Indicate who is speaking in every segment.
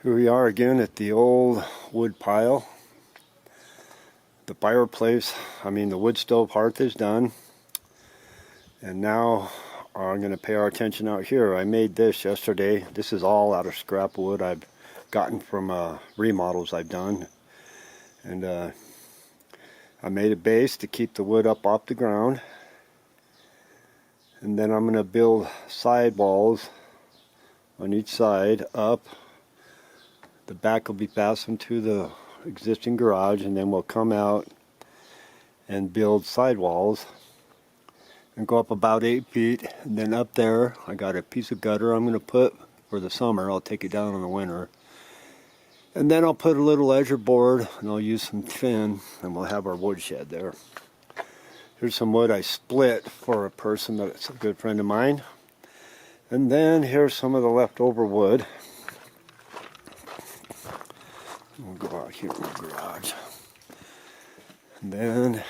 Speaker 1: Here we are again at the old wood pile. The fireplace, the wood stove hearth is done. And now I'm going to pay our attention out here. I made this yesterday. This is all out of scrap wood I've gotten from remodels I've done. And I made a base to keep the wood up off the ground. And then I'm going to build side walls on each side up. The back will be fastened to the existing garage, and then we'll come out and build sidewalls and go up about 8 feet. And then up there I got a piece of gutter I'm going to put for the summer. I'll take it down in the winter. And then I'll put a little ledger board and I'll use some tin, and we'll have our wood shed there. Here's some wood I split for a person that's a good friend of mine. And then here's some of the leftover wood. We'll go out here in the garage. And then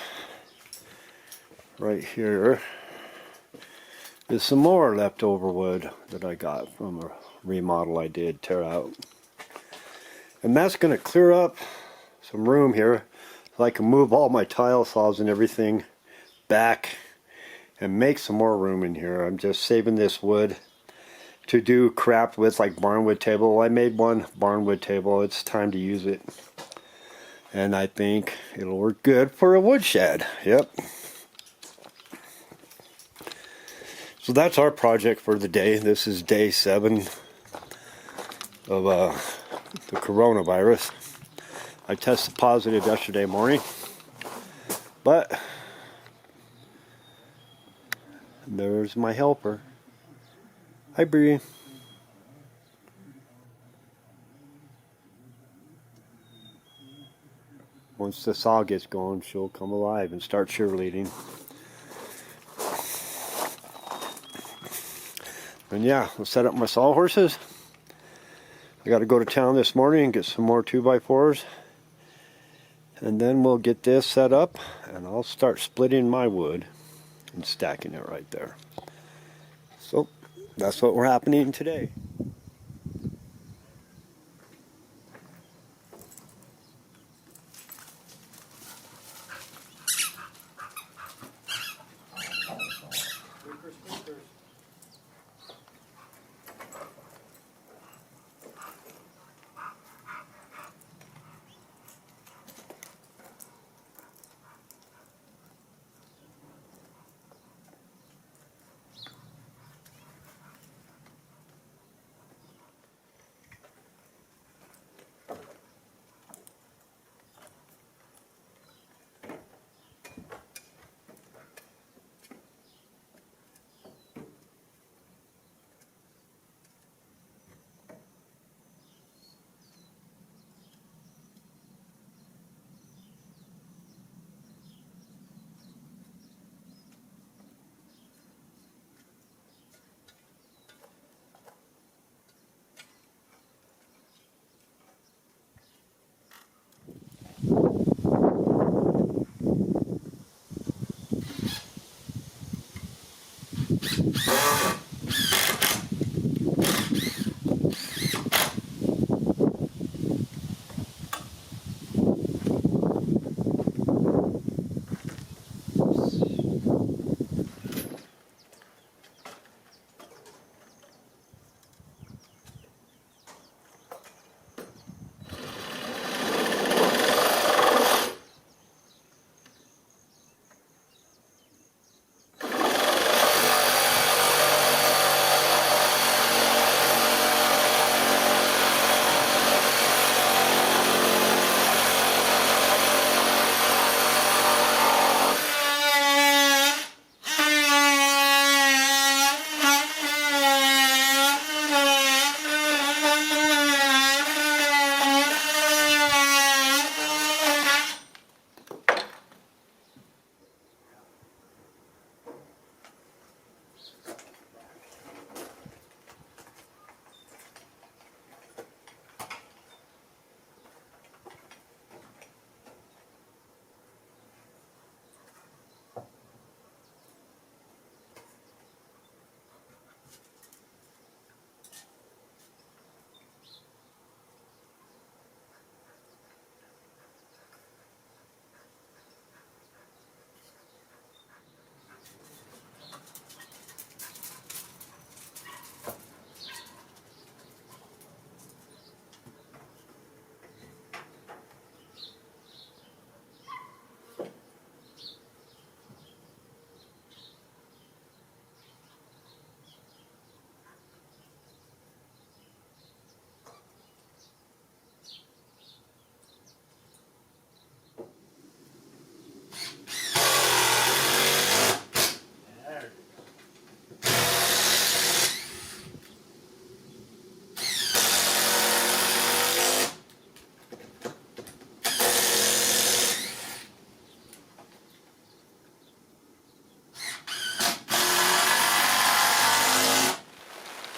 Speaker 1: right here is some more leftover wood that I got from a remodel I did tear out. And that's going to clear up some room here so I can move all my tile saws and everything back and make some more room in here. I'm just saving this wood to do craft with, like barnwood table. I made one barnwood table. It's time to use it. And I think it'll work good for a woodshed. Yep. So that's our project for the day. This is day 7 of the coronavirus. I tested positive yesterday morning. But there's my helper. Hi, Bree. Once the saw gets going, she'll come alive and start cheerleading. And yeah, I'll set up my sawhorses. I got to go to town this morning and get some more 2x4s. And then we'll get this set up and I'll start splitting my wood and stacking it right there. So that's what we're happening today.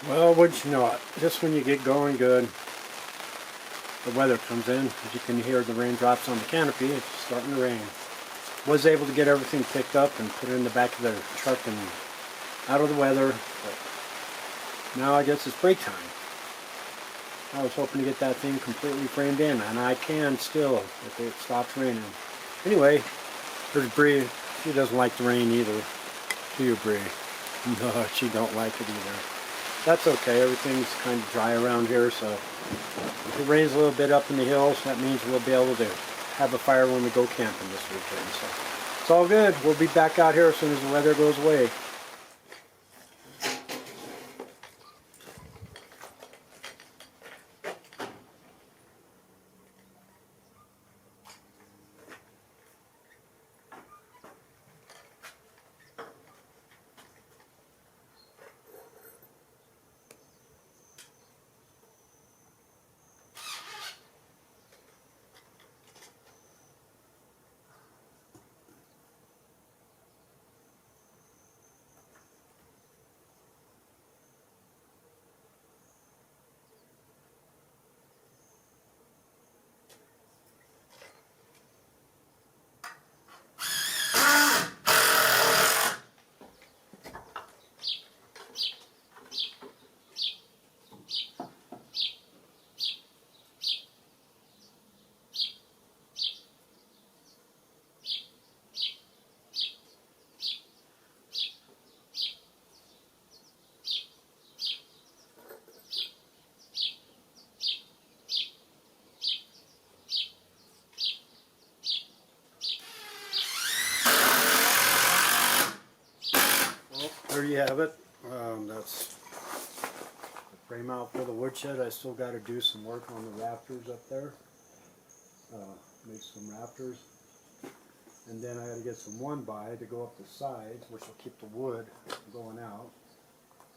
Speaker 1: Well, wouldn't you know it, just when you get going good, the weather comes in. As you can hear the raindrops on the canopy, it's starting to rain. Was able to get everything picked up and put it in the back of the truck and out of the weather, but now I guess it's break time. I was hoping to get that thing completely framed in, and I can still if it stops raining. Anyway, there's Bree. She doesn't like the rain either. Do you, Bree? No, she don't like it either. That's okay. Everything's kind of dry around here, so if it rains a little bit up in the hills, that means we'll be able to have a fire when we go camping this weekend. So it's all good. We'll be back out here as soon as the weather goes away. There you have it. That's the frame out for the woodshed. I still got to do some work on the rafters up there. Make some rafters. And then I got to get some 1x to go up the sides, which will keep the wood going out.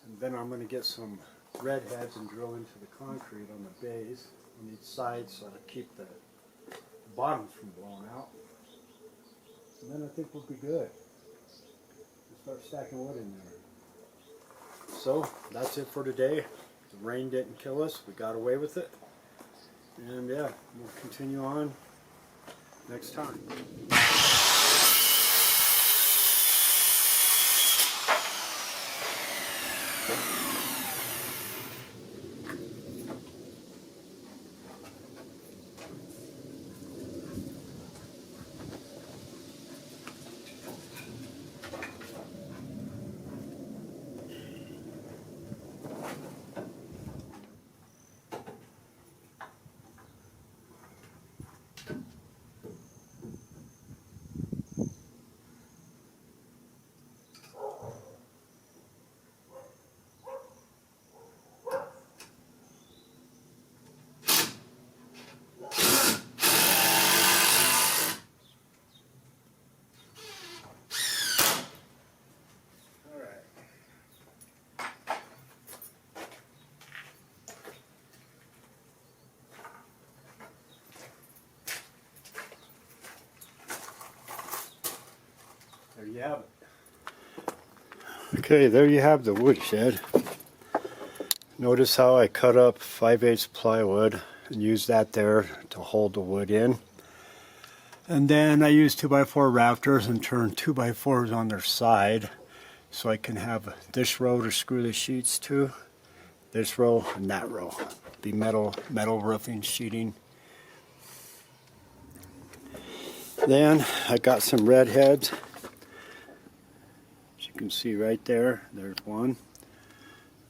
Speaker 1: And then I'm going to get some red heads and drill into the concrete on the bays on each side so to keep the bottoms from blowing out. And then I think we'll be good. Start stacking wood in there. So that's it for today. The rain didn't kill us. We got away with it. And yeah, we'll continue on next time. There you have it. Okay, there you have the woodshed. Notice how I cut up 5/8 plywood and used that there to hold the wood in. And then I used 2x4 rafters and turned 2x4s on their side so I can have this row to screw the sheets to, this row and that row. The metal roofing sheeting. Then I got some red heads. As you can see right there, there's one.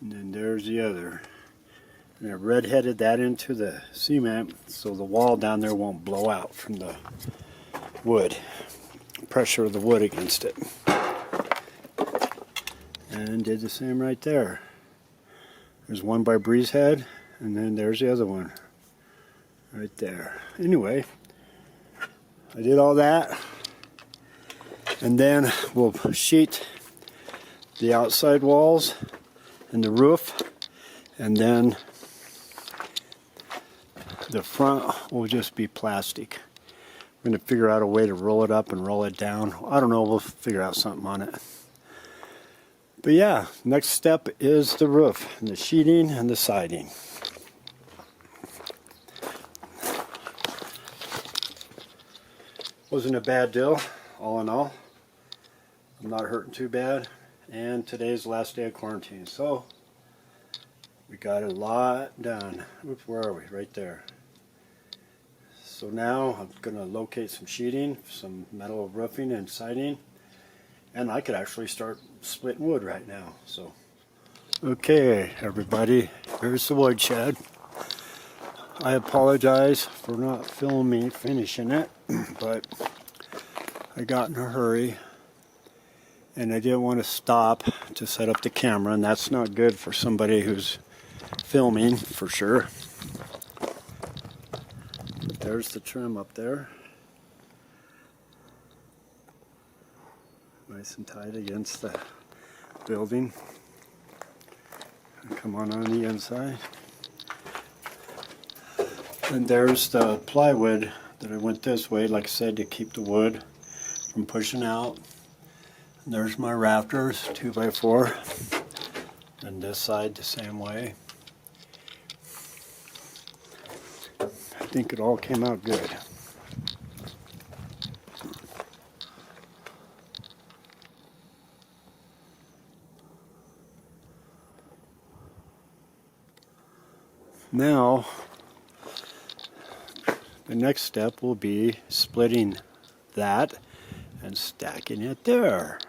Speaker 1: And then there's the other. And I red-headed that into the cement so the wall down there won't blow out from the wood. Pressure of the wood against it. And did the same right there. There's one by Bree's head, and then there's the other one. Right there. Anyway, I did all that. And then we'll sheet the outside walls and the roof, and then the front will just be plastic. We're going to figure out a way to roll it up and roll it down. I don't know, we'll figure out something on it. But yeah, next step is the roof and the sheeting and the siding. Wasn't a bad deal, all in all. I'm not hurting too bad. And today's the last day of quarantine, so we got a lot done. Oops, where are we? Right there. So now I'm going to locate some sheeting, some metal roofing and siding, and I could actually start splitting wood right now. So, okay, everybody, here's the woodshed. I apologize for not finishing it, but I got in a hurry and I didn't want to stop to set up the camera, and that's not good for somebody who's filming for sure. But there's the trim up there. Nice and tight against the building. And come on the inside. And there's the plywood that I went this way, like I said, to keep the wood from pushing out. And there's my rafters, 2x4. And this side the same way. I think it all came out good. Now, the next step will be splitting that and stacking it there.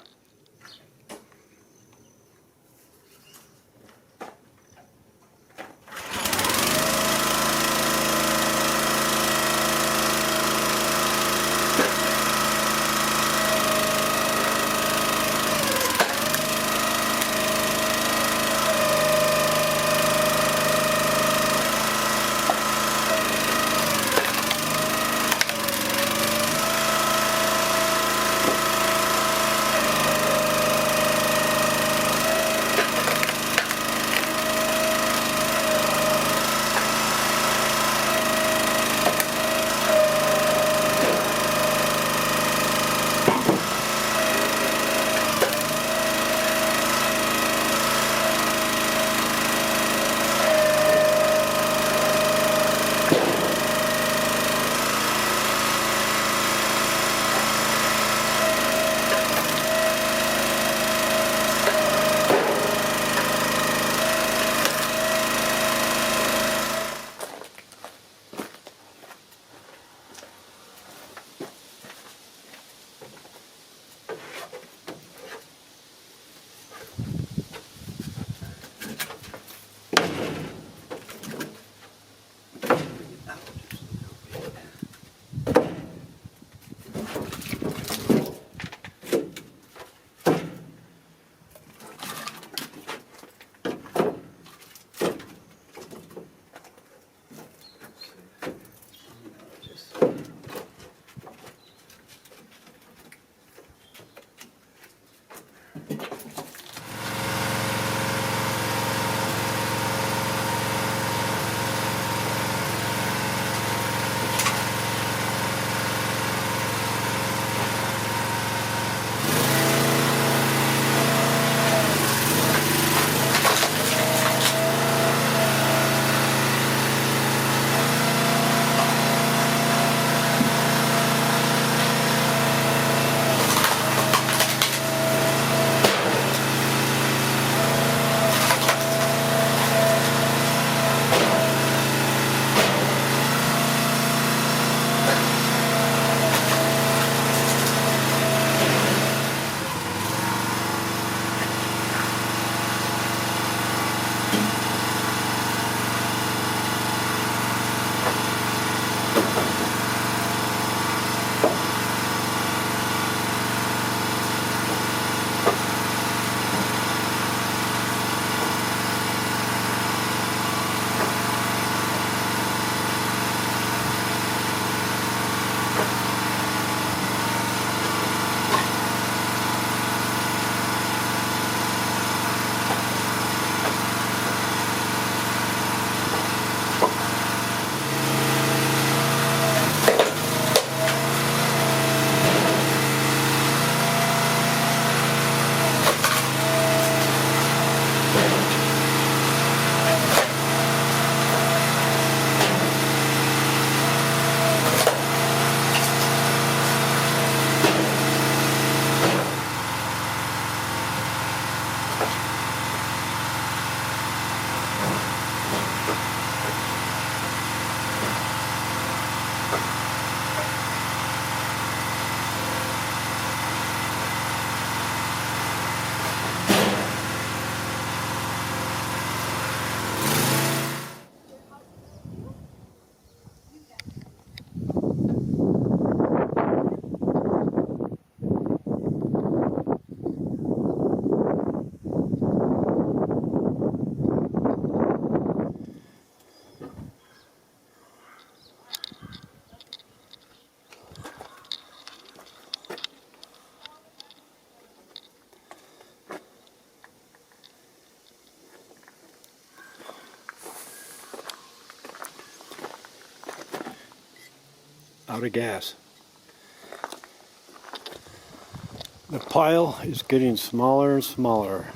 Speaker 1: out of gas. The pile is getting smaller and smaller.